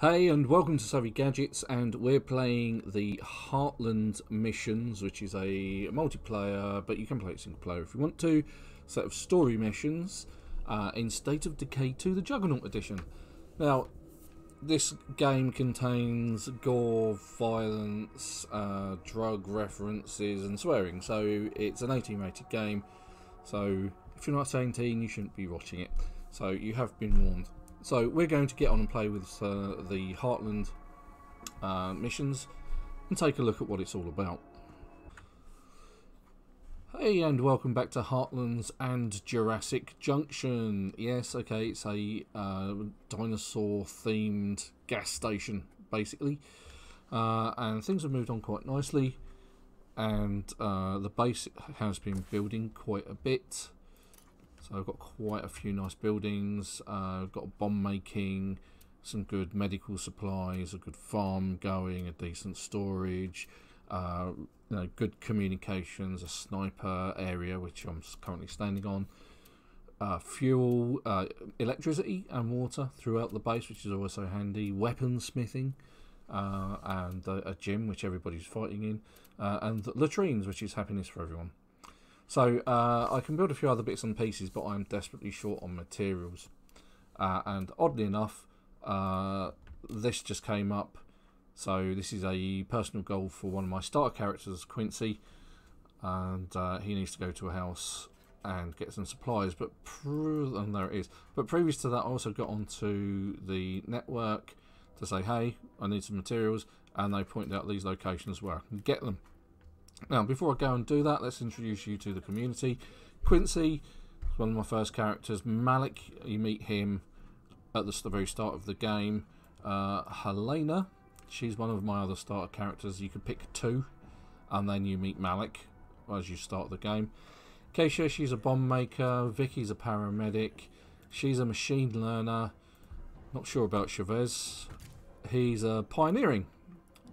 Hey and welcome to Savvy Gadgets, and we're playing the Heartlands missions, which is a multiplayer, but you can play it single player if you want to, set of story missions in State of Decay 2, the Juggernaut edition. Now, this game contains gore, violence, drug references and swearing, so it's an 18-rated game, so if you're not 18 you shouldn't be watching it, so you have been warned. So we're going to get on and play with the Heartland missions and take a look at what it's all about. Hey and welcome back to Heartlands and Jurassic Junction. Yes, okay, it's a dinosaur themed gas station basically, and things have moved on quite nicely, and the base has been building quite a bit. So I've got quite a few nice buildings, I've got bomb making, some good medical supplies, a good farm going, a decent storage, good communications, a sniper area which I'm currently standing on, fuel, electricity and water throughout the base, which is also handy, weaponsmithing, and a gym which everybody's fighting in, and latrines, which is happiness for everyone. So I can build a few other bits and pieces, but I'm desperately short on materials. And oddly enough, this just came up. So this is a personal goal for one of my starter characters, Quincy. And he needs to go to a house and get some supplies. And there it is. But previous to that, I also got onto the network to say, hey, I need some materials. And they pointed out these locations where I can get them. Now, before I go and do that, let's introduce you to the community. Quincy is one of my first characters. Malik, you meet him at the very start of the game. Helena, she's one of my other starter characters. You can pick two, and then you meet Malik as you start the game. Keisha, she's a bomb maker. Vicky's a paramedic. She's a machine learner. Not sure about Chavez. He's pioneering.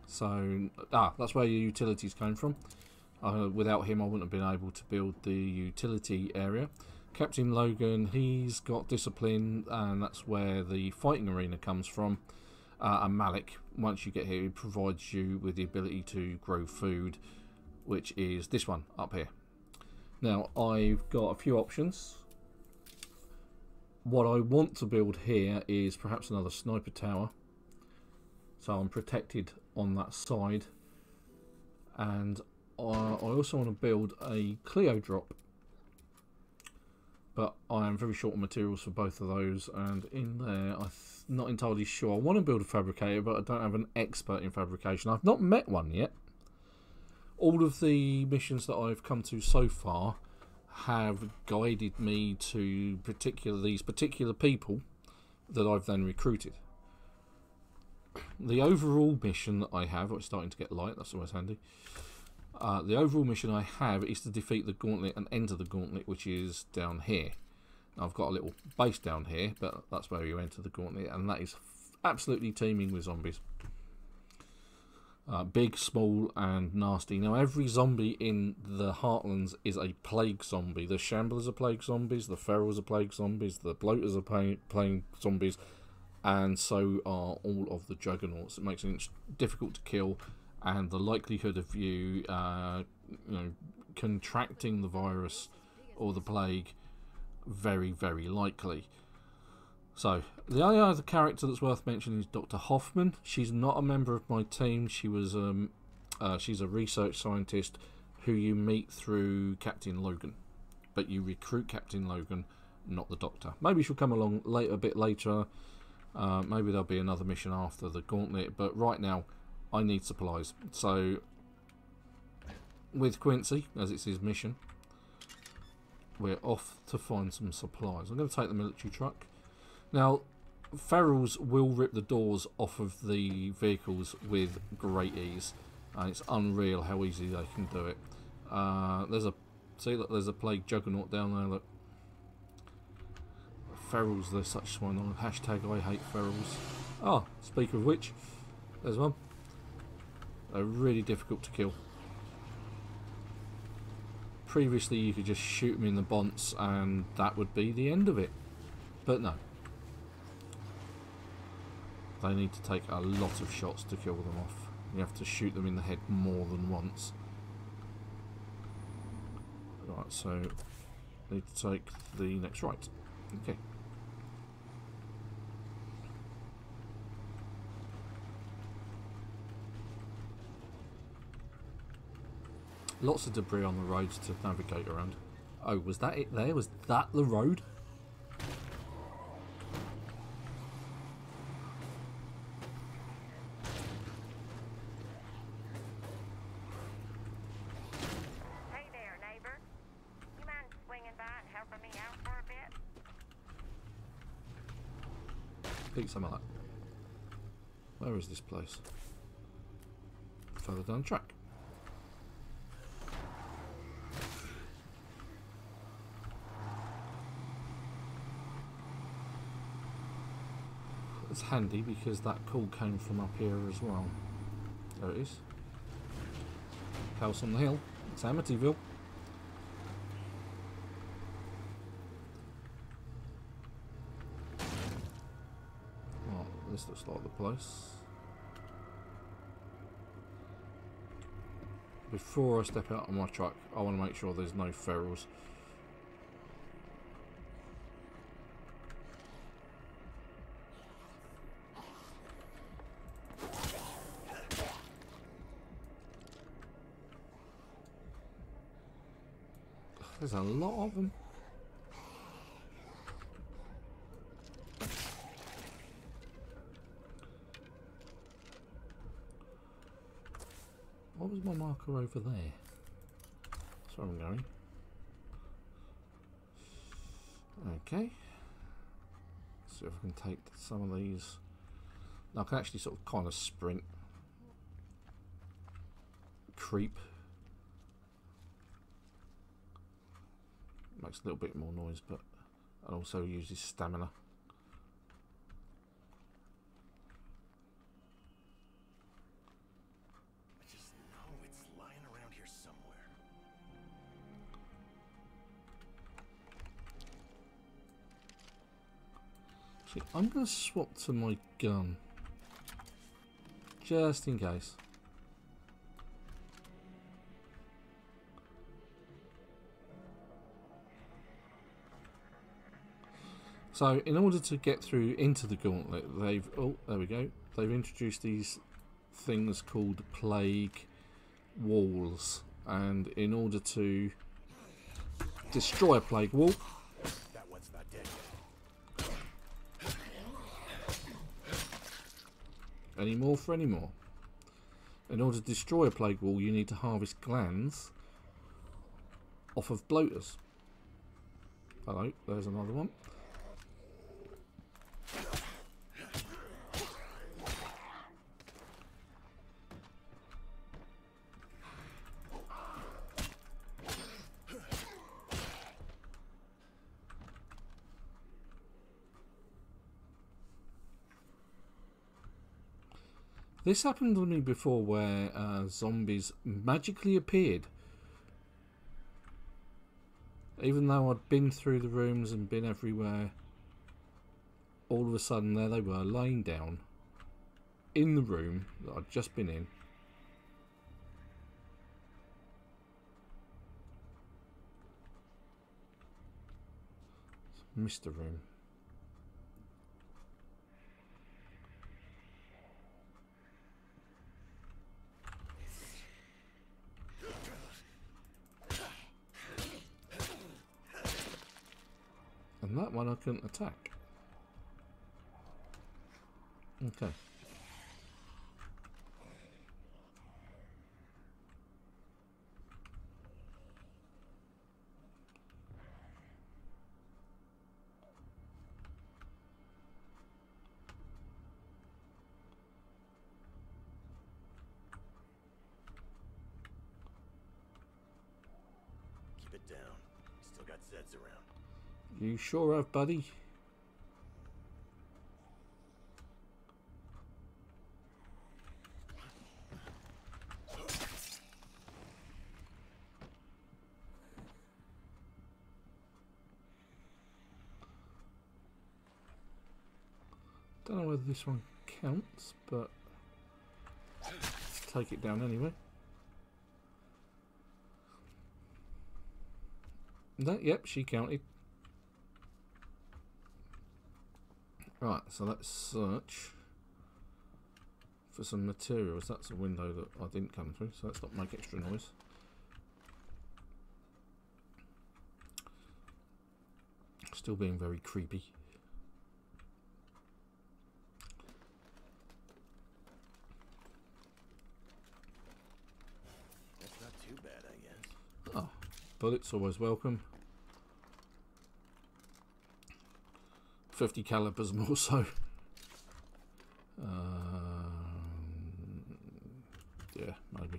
So, that's where your utilities came from. Without him, I wouldn't have been able to build the utility area. Captain Logan, he's got discipline, and that's where the fighting arena comes from. And Malik, once you get here, he provides you with the ability to grow food, which is this one up here. Now, I've got a few options. What I want to build here is perhaps another sniper tower, so I'm protected on that side, and I also want to build a Clio drop, but I am very short on materials for both of those, and in there I'm not entirely sure. I want to build a fabricator, but I don't have an expert in fabrication. I've not met one yet. All of the missions that I've come to so far have guided me to these particular people that I've then recruited. The overall mission that I have, it's starting to get light, that's always handy. The overall mission I have is to defeat the gauntlet and enter the gauntlet, which is down here. Now, I've got a little base down here, but that's where you enter the gauntlet, and that is absolutely teeming with zombies. Big, small and nasty. Now, every zombie in the Heartlands is a plague zombie. The Shamblers are plague zombies, the Ferals are plague zombies, the Bloaters are plague zombies, and so are all of the Juggernauts. It makes it difficult to kill, and the likelihood of you, contracting the virus or the plague, very, very likely. So the only other character that's worth mentioning is Dr Hoffman. She's not a member of my team. She was she's a research scientist who you meet through Captain Logan, but you recruit Captain Logan, not the Doctor. Maybe she'll come along later, a bit later. Maybe there'll be another mission after the gauntlet, but right now I need supplies. So with Quincy, as it's his mission, we're off to find some supplies. I'm going to take the military truck. Now, ferals will rip the doors off of the vehicles with great ease, and it's unreal how easy they can do it. There's a plague juggernaut down there. Look. Ferals, they're such swine. Hashtag I hate ferals. Oh, speak of which, there's one. They're really difficult to kill. Previously you could just shoot them in the bonts and that would be the end of it, but no. they need to take a lot of shots to kill them off. You have to shoot them in the head more than once. Right, so need to take the next right. Okay. Lots of debris on the roads to navigate around. Oh, was that it there? Was that the road? Hey there, neighbor. You mind swinging by and helping me out for a bit? Pick some of that. Where is this place? Further down the track. It's handy because that call came from up here as well. There it is. House on the hill. It's Amityville. Well, this looks like the place. Before I step out of my truck, I want to make sure there's no ferals. There's a lot of them. What was my marker over there? That's where I'm going. Okay. See if I can take some of these. Now I can actually sort of kind of sprint. Creep. Makes a little bit more noise, but it also uses stamina. I just know it's lying around here somewhere. See, I'm going to swap to my gun. Just in case. So, in order to get through into the gauntlet, they've... Oh, there we go. They've introduced these things called plague walls. And in order to destroy a plague wall... That one's not dead yet. Any more for any more. In order to destroy a plague wall, you need to harvest glands off of bloaters. Hello, there's another one. This happened to me before where zombies magically appeared. Even though I'd been through the rooms and been everywhere, all of a sudden there they were laying down in the room that I'd just been in. Missed the room. And that one I couldn't attack. Okay. Keep it down. Still got Zeds around. You sure have, buddy. Don't know whether this one counts, but take it down anyway. No, yep, she counted. Right, so let's search for some materials. That's a window that I didn't come through, so let's not make extra noise. Still being very creepy. That's not too bad, I guess. Oh, bullets always welcome. 50 calibers more so. Yeah, maybe.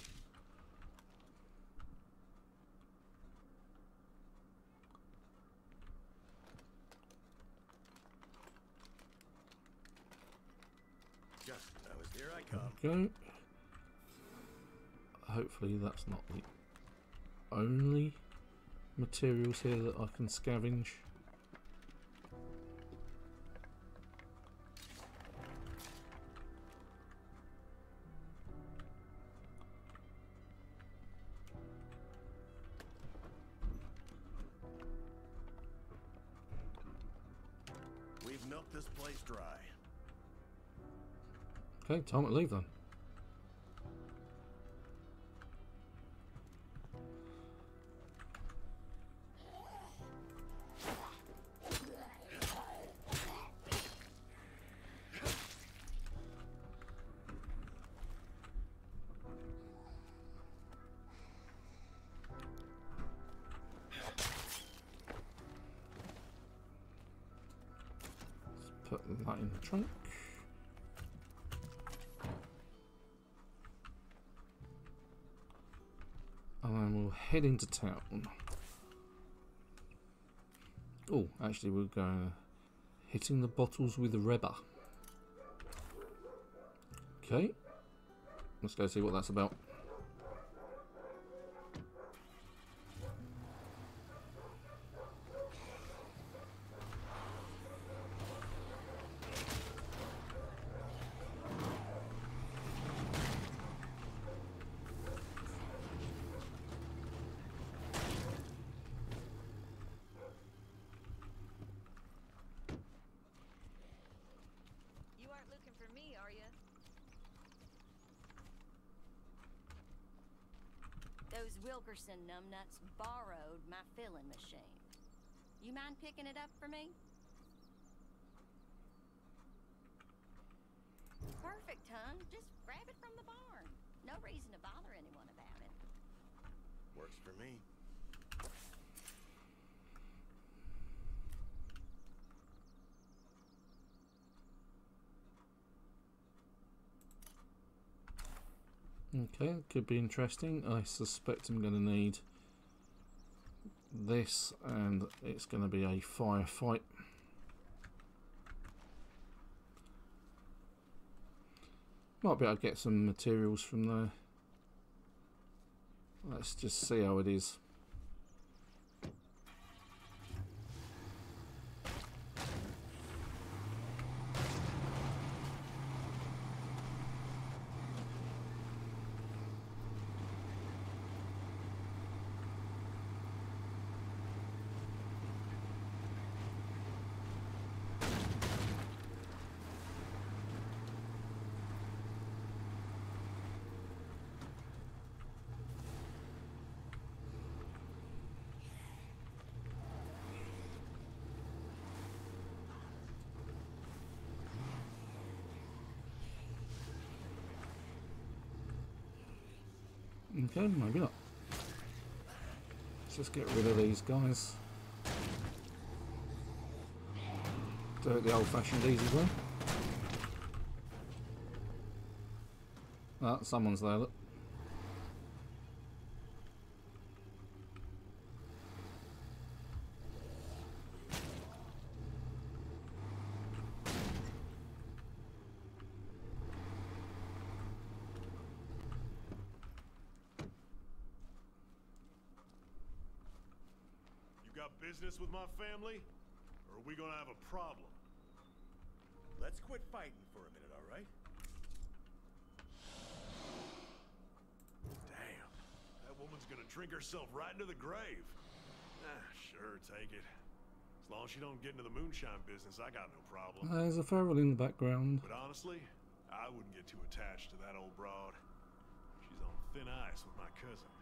Just I was here I come. Go. Hopefully that's not the only materials here that I can scavenge. We've milked this place dry. Okay, time to leave then. Put that in the trunk. And then we'll head into town. Oh, actually we're going hitting the bottles with the Reba. Okay. Let's go see what that's about. Those Wilkerson numbnuts borrowed my filling machine. You mind picking it up for me? Perfect, hon. Just grab it from the barn. No reason to bother anyone about it. Works for me. Okay, could be interesting. I suspect I'm going to need this, and it's going to be a firefight. Might be able to get some materials from there. Let's just see how it is. Okay, maybe not. Let's just get rid of these guys. Do it the old-fashioned easy way. Ah, someone's there, look. Business with my family, or are we gonna have a problem? Let's quit fighting for a minute, all right? Damn. That woman's gonna drink herself right into the grave. Ah, sure, take it. As long as she don't get into the moonshine business, I got no problem. There's a feral in the background. But honestly, I wouldn't get too attached to that old broad. She's on thin ice with my cousin.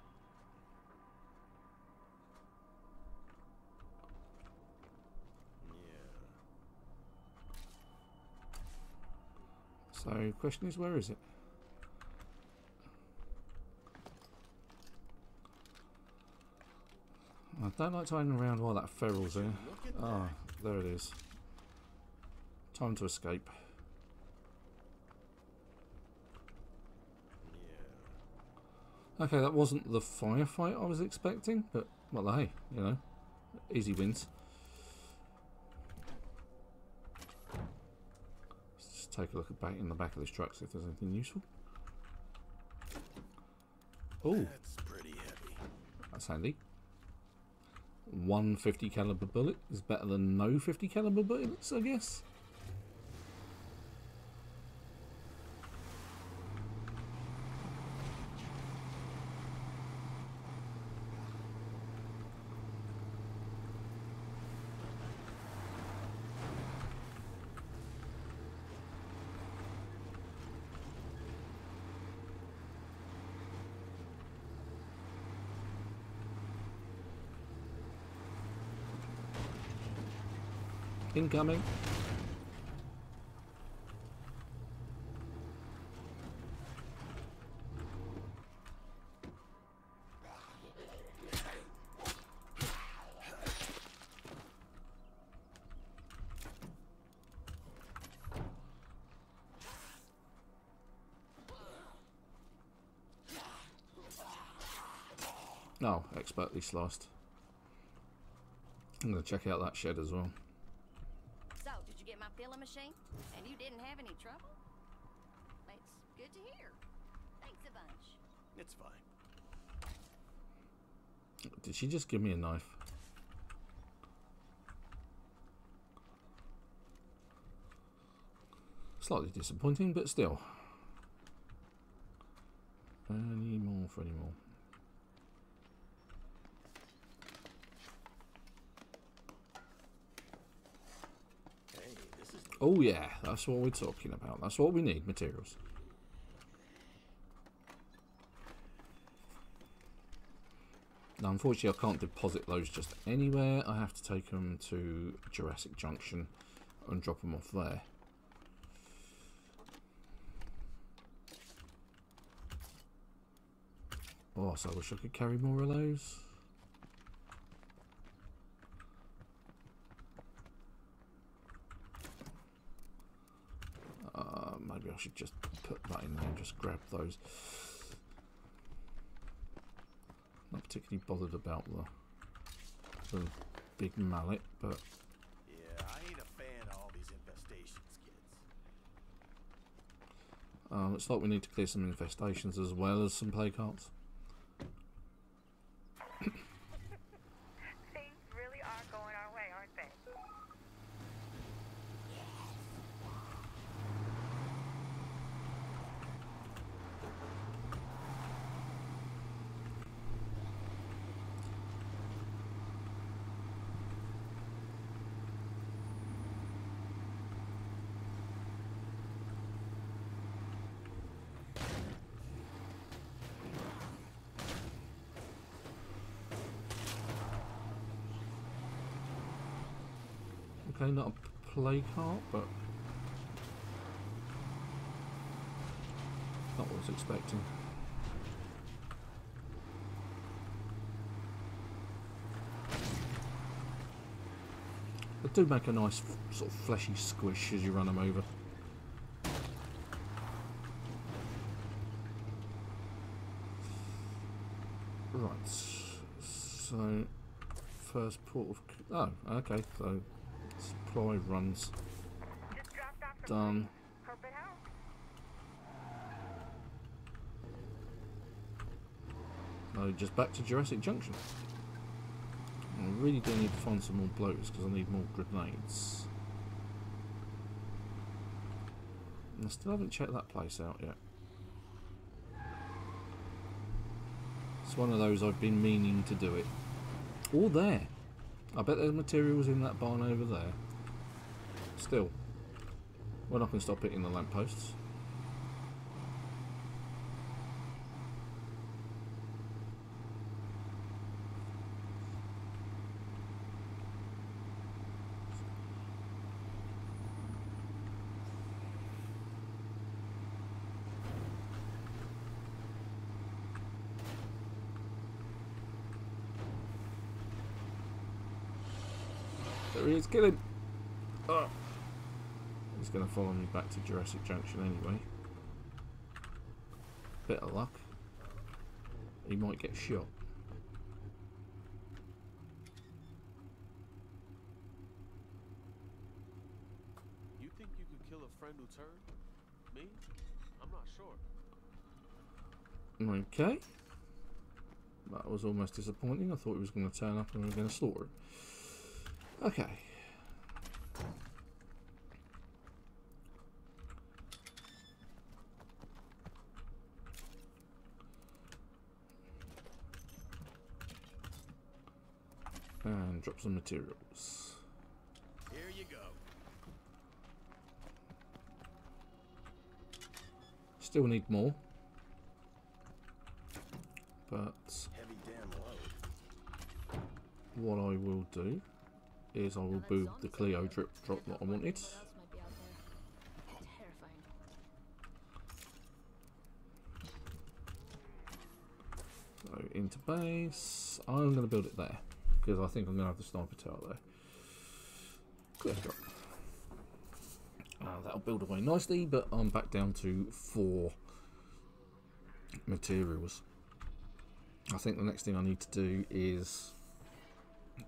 So, question is, where is it? I don't like to hang around while that feral's there. Ah, there it is. Time to escape. Okay, that wasn't the firefight I was expecting, but, well, hey, you know, easy wins. Let's just take a look at in the back of this truck, see if there's anything useful. Oh, That's pretty heavy. that's handy. 150 caliber bullet is better than no 50 caliber bullets, I guess. Incoming. Oh, expertly sliced. I'm going to check out that shed as well. So, did you get my filling machine? And you didn't have any trouble? It's good to hear. Thanks a bunch. It's fine. Did she just give me a knife? Slightly disappointing, but still. Any more for any more. Hey, this is Oh yeah, that's what we're talking about. That's what we need, materials. Now, unfortunately, I can't deposit those just anywhere. I have to take them to Jurassic Junction and drop them off there. Oh, so I wish I could carry more of those. Maybe I should just put that in there and just grab those. Not particularly bothered about the big mallet, but yeah, I ain't a fan of all these infestations, kids. looks like we need to clear some infestations as well as some plague hearts. Things really are going our way, aren't they? Okay, not a plague heart, but not what I was expecting. They do make a nice sort of fleshy squish as you run them over. Right, so first port of... Oh, okay, so supply runs Just dropped off the done. Hope it helps. So just back to Jurassic Junction. I really do need to find some more bloaters because I need more grenades. I still haven't checked that place out yet. It's one of those I've been meaning to do it. Or there. I bet there's materials in that barn over there. Still. We're not going to stop hitting the lampposts. There he is, kill him! Oh. He's going to follow me back to Jurassic Junction anyway. Bit of luck. He might get shot. You think you could kill a friend who turned? Me? I'm not sure. Okay. That was almost disappointing. I thought he was going to turn up and we were going to slaughter him. Okay. And drop some materials. Here you go. Still need more. But Heavy damn load. what I will do is I will build the Cleo drop that I wanted. So into base. I'm going to build it there because I think I'm going to have the sniper tower there. Cleo drop. That'll build away nicely, but I'm back down to 4 materials. I think the next thing I need to do is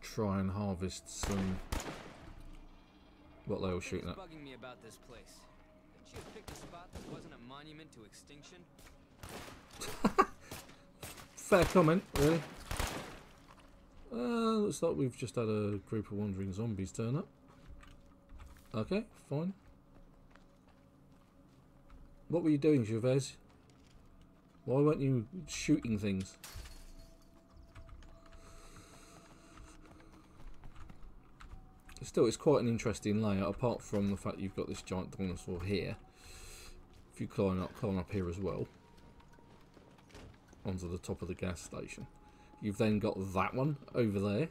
try and harvest some. What they were shooting at. Bugging me about this place. Didn't you pick a spot that wasn't a monument to extinction? Fair comment, really. Looks like we've just had a group of wandering zombies turn up. Okay, fine. What were you doing, Gervais? Why weren't you shooting things? Still, it's quite an interesting layout, apart from the fact you've got this giant dinosaur here. If you climb up here as well, onto the top of the gas station. You've then got that one over there.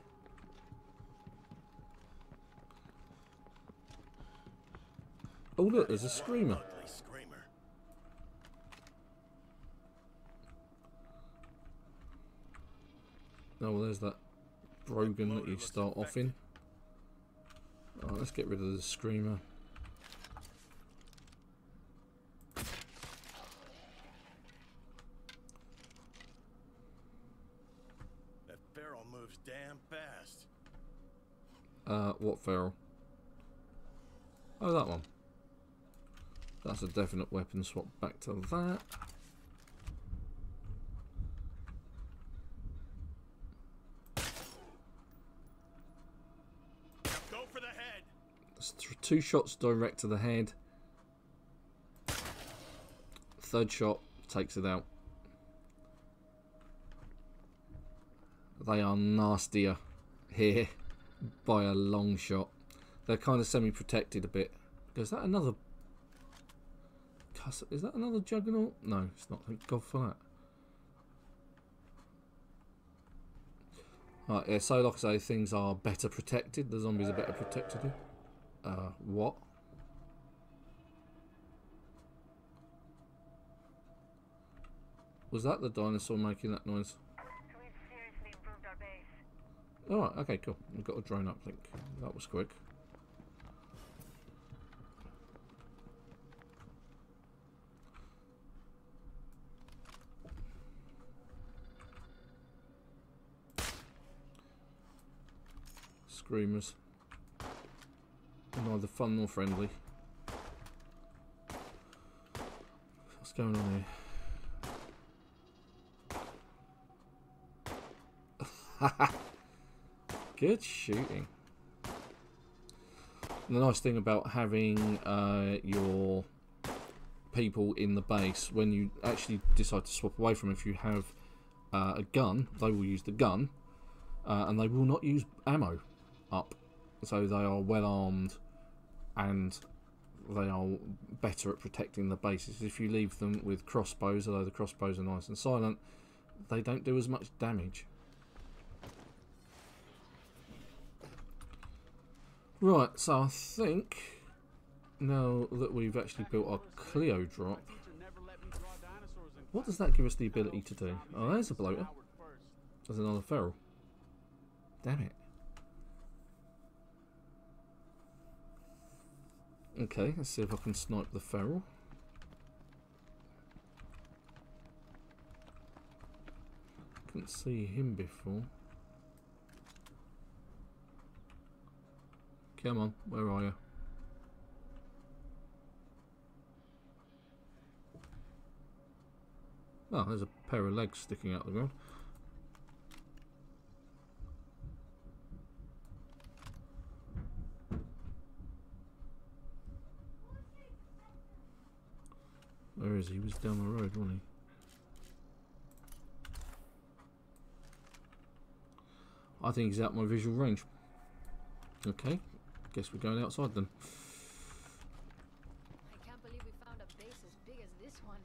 Oh look, there's a screamer. Oh, well, there's that Brogan that you start off in. Alright, let's get rid of the screamer. That feral moves damn fast. What feral? Oh, that one. That's a definite weapon swap back to that. Go for the head. That's 2 shots direct to the head. 3rd shot takes it out. They are nastier here by a long shot. They're kind of semi-protected a bit. Is that another? Is that another juggernaut? No, it's not. Thank God for that. Right, yeah, so like I say, things are better protected. The zombies are better protected here. What? Was that the dinosaur making that noise? We've seriously improved our base. Alright, okay, cool. We've got a drone uplink. That was quick. Screamers. Neither fun nor friendly. What's going on here? Good shooting. And the nice thing about having your people in the base, when you actually decide to swap away from, if you have a gun, they will use the gun, and they will not use ammo up. So they are well armed, and they are better at protecting the bases. If you leave them with crossbows, although the crossbows are nice and silent, they don't do as much damage. Right, so I think now that we've actually built our Cleo drop, what does that give us the ability to do? Oh, there's a bloater. There's another feral. Damn it. Okay, let's see if I can snipe the feral. Couldn't see him before. Come on, where are you? Oh, there's a pair of legs sticking out the ground. Where is he? He was down the road, wasn't he? I think he's out my visual range. Okay, guess we're going outside then. I can't believe we found a base as big as this one.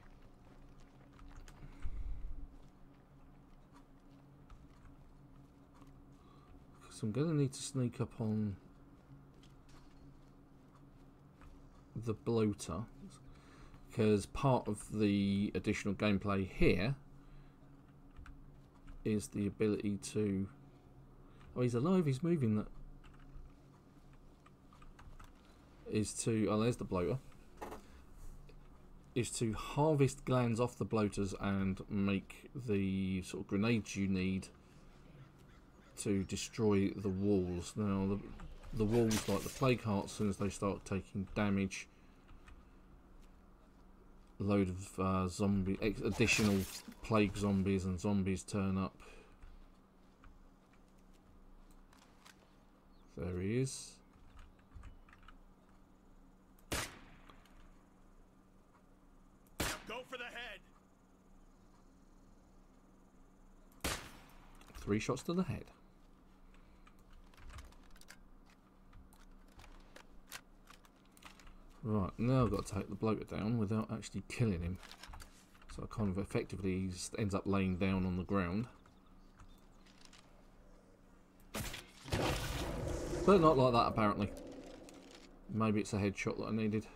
So I'm going to need to sneak up on the bloater, because part of the additional gameplay here is the ability to... Oh, he's alive, he's moving. That is to... Oh, there's the bloater. Is to harvest glands off the bloaters and make the sort of grenades you need to destroy the walls. Now, the walls, like the plague hearts, as soon as they start taking damage, a load of additional plague zombies and zombies turn up. There he is. Go for the head. 3 shots to the head. Right, now I've got to take the bloater down without actually killing him. So I kind of effectively ends up laying down on the ground. But not like that, apparently. Maybe it's a headshot that I needed.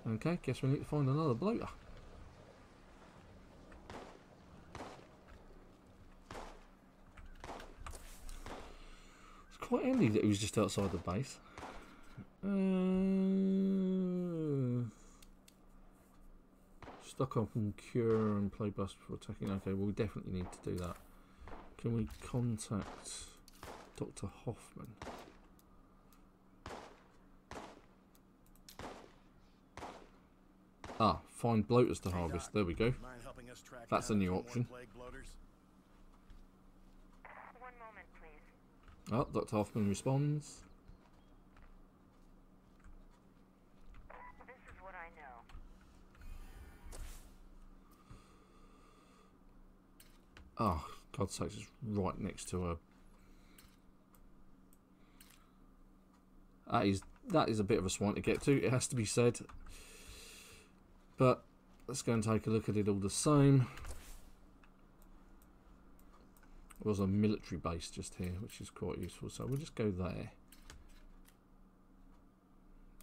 Okay, guess we need to find another bloater. It's quite handy that he was just outside the base. Stock up and cure and play bust before attacking. Okay, well we definitely need to do that. Can we contact Dr Hoffman? Ah, find bloaters to harvest. There we go. That's a new option. One moment, please. Oh, Dr Hoffman responds. This is what I know. Oh, God's sakes, it's right next to her. That is a bit of a swine to get to, it has to be said. But let's go and take a look at it all the same. There was a military base just here, which is quite useful, so we'll just go there.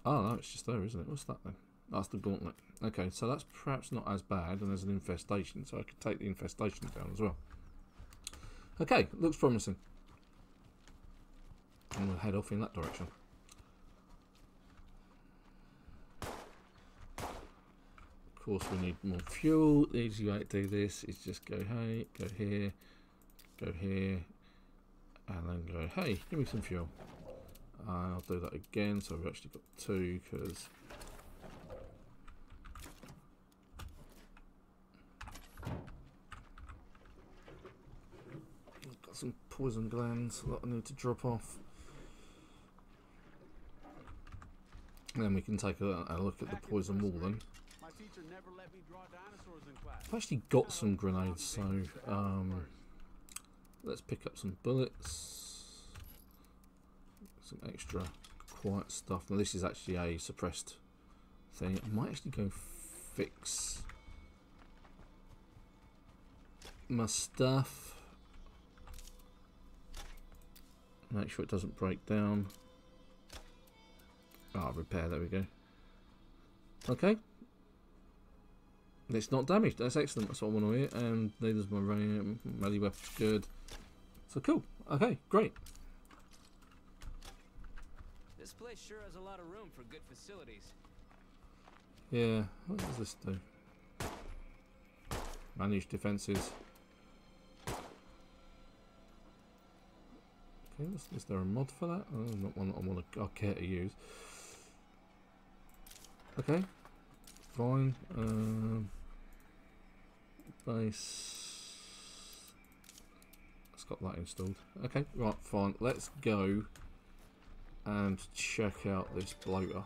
Oh no, it's just there, isn't it? What's that then? That's the gauntlet. Okay, so that's perhaps not as bad, and there's an infestation, so I could take the infestation down as well. Okay, looks promising. And we'll head off in that direction. Of course, we need more fuel. The easy way to do this is just go, hey, go here, and then go, hey, give me some fuel. I'll do that again, so we've actually got 2, because I've got some poison glands that I need to drop off. Then we can take a look at the poison wall then. My teacher never let me draw dinosaurs in class. I've actually got some grenades, so let's pick up some bullets. Some extra quiet stuff. Now this is actually a suppressed thing. I might actually go fix my stuff. Make sure it doesn't break down. Ah, repair, there we go. Okay. It's not damaged, that's excellent, that's what I want to hear. And neither's my melee weapon, good. So cool, okay, great. This place sure has a lot of room for good facilities. Yeah, what does this do? Manage defences. Okay, is there a mod for that? Oh, not one that I care to use. Okay, fine. Base. It's got that installed. Okay, right, fine. Let's go and check out this bloater.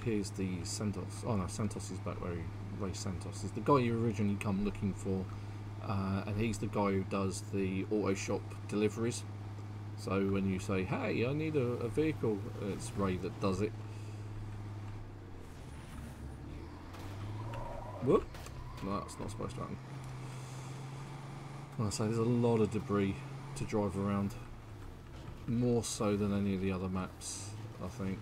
Here's the Santos. Oh no, Santos is back where Ray Santos is the guy you originally come looking for, and he's the guy who does the auto shop deliveries. So when you say, "Hey, I need a vehicle," it's Ray that does it. Whoop! No, that's not supposed to happen. Like I say, there's a lot of debris to drive around, more so than any of the other maps, I think.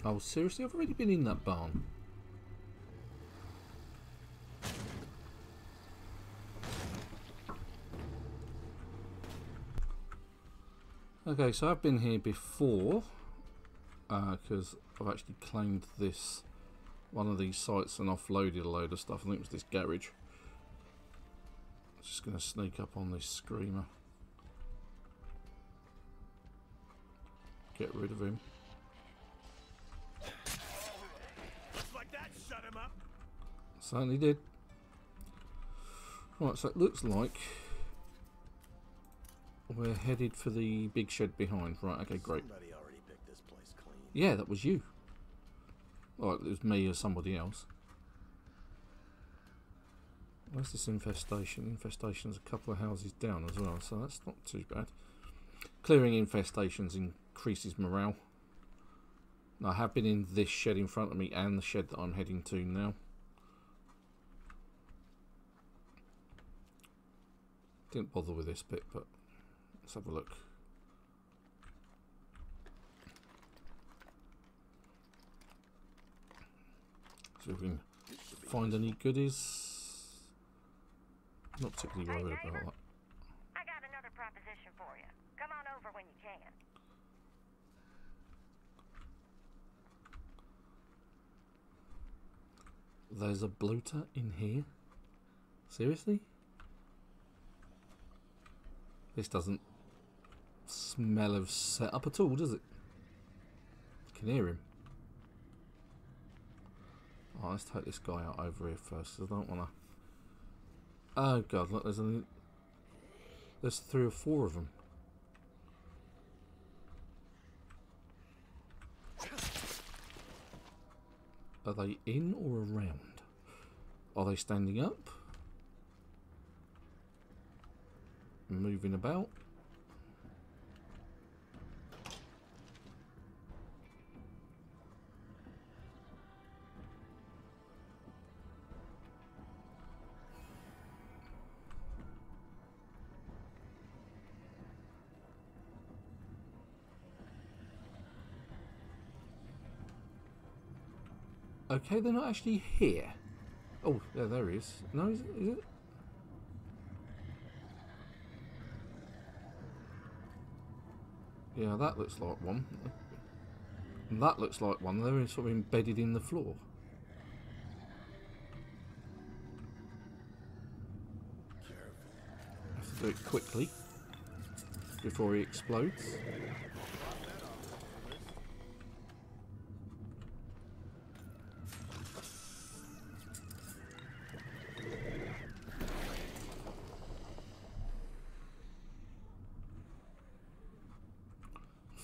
Oh, seriously? I've already been in that barn. Okay, so I've been here before, because I've actually claimed this, one of these sites, and offloaded a load of stuff. I think it was this garage. Just going to sneak up on this screamer. Get rid of him. Certainly did. Right, so it looks like we're headed for the big shed behind. Right, okay, great. Somebody already picked this place clean. Yeah, that was you. Well, it was me or somebody else. Where's this infestation? Infestation's a couple of houses down as well, so that's not too bad. Clearing infestations increases morale. Now, I have been in this shed in front of me and the shed that I'm heading to now. Didn't bother with this bit, but let's have a look. See if we can find any goodies. Not particularly worried about that. I got another proposition for you. Come on over when you can. There's a bloater in here? Seriously? This doesn't smell of setup at all, does it? I can hear him. Oh, let's take this guy out over here first. I don't want to. Oh god, look, there's 3 or 4 of them. Are they in or around? Are they standing up? Moving about? Okay, they're not actually here. Oh, yeah, there he is. No, is it? Yeah, that looks like one. And that looks like one. They're sort of embedded in the floor. Have to do it quickly before he explodes.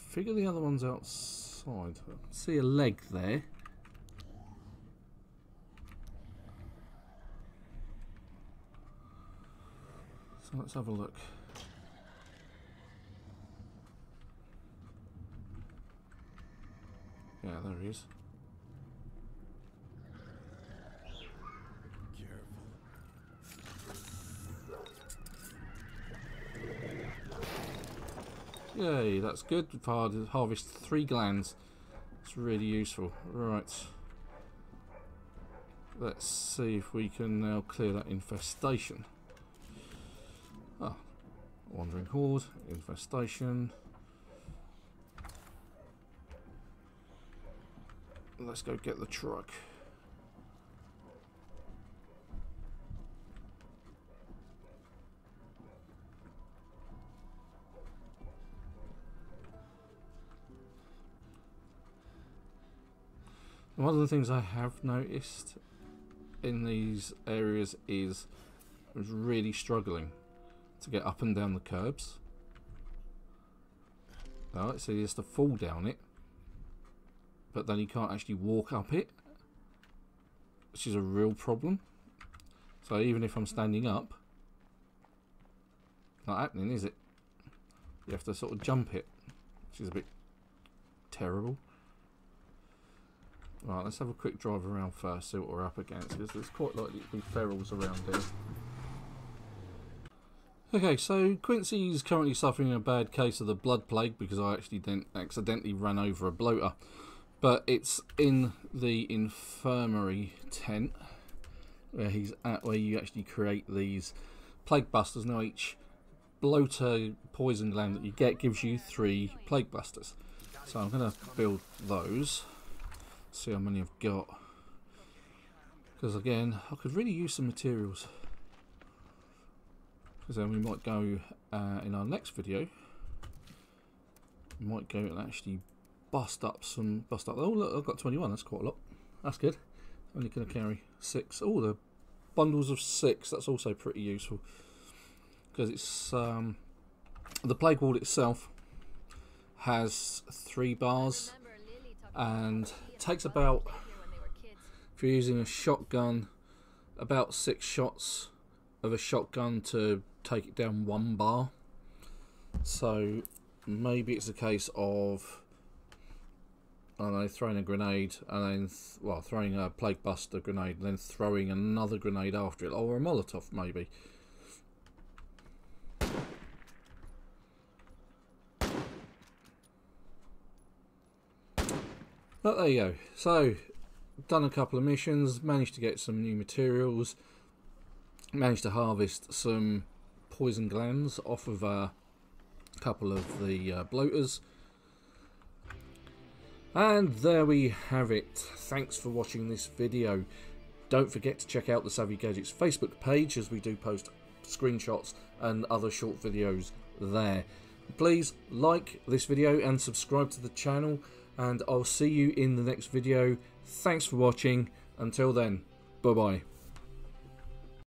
Figure the other one's outside. I can see a leg there. So let's have a look. Yeah, there he is. Yay, that's good. We've harvested 3 glands. It's really useful. Right. Let's see if we can now clear that infestation. Ah, wandering horde, infestation. Let's go get the truck. One of the things I have noticed in these areas is I was really struggling to get up and down the curbs. Alright, so he has to fall down it, but then he can't actually walk up it, which is a real problem. So even if I'm standing up, it's not happening, is it? You have to sort of jump it, which is a bit terrible. Right, let's have a quick drive around first, see what we're up against, because there's quite likely to be ferals around here. Okay, so Quincy's currently suffering a bad case of the blood plague because I actually accidentally ran over a bloater. But it's in the infirmary tent where he's at, where you actually create these plague busters. Now each bloater poison gland that you get gives you 3 plague busters. So I'm going to build those. See how many I've got, because again I could really use some materials, because then we might go in our next video, we might go and actually bust up. Oh look, I've got 21, that's quite a lot, that's good. Only going to carry 6. Oh, the bundles of 6, that's also pretty useful, because it's the plague ward itself has 3 bars and takes about, if you're using a shotgun, about 6 shots of a shotgun to take it down 1 bar. So maybe it's a case of, I don't know, throwing a grenade and then well, throwing a plague buster grenade and then throwing another grenade after it, or a Molotov maybe. But there you go. So, done a couple of missions, managed to get some new materials, managed to harvest some poison glands off of a couple of the bloaters. And there we have it. Thanks for watching this video. Don't forget to check out the Savvy Gadgets Facebook page, as we do post screenshots and other short videos there. Please like this video and subscribe to the channel. And I'll see you in the next video. Thanks for watching. Until then, bye bye.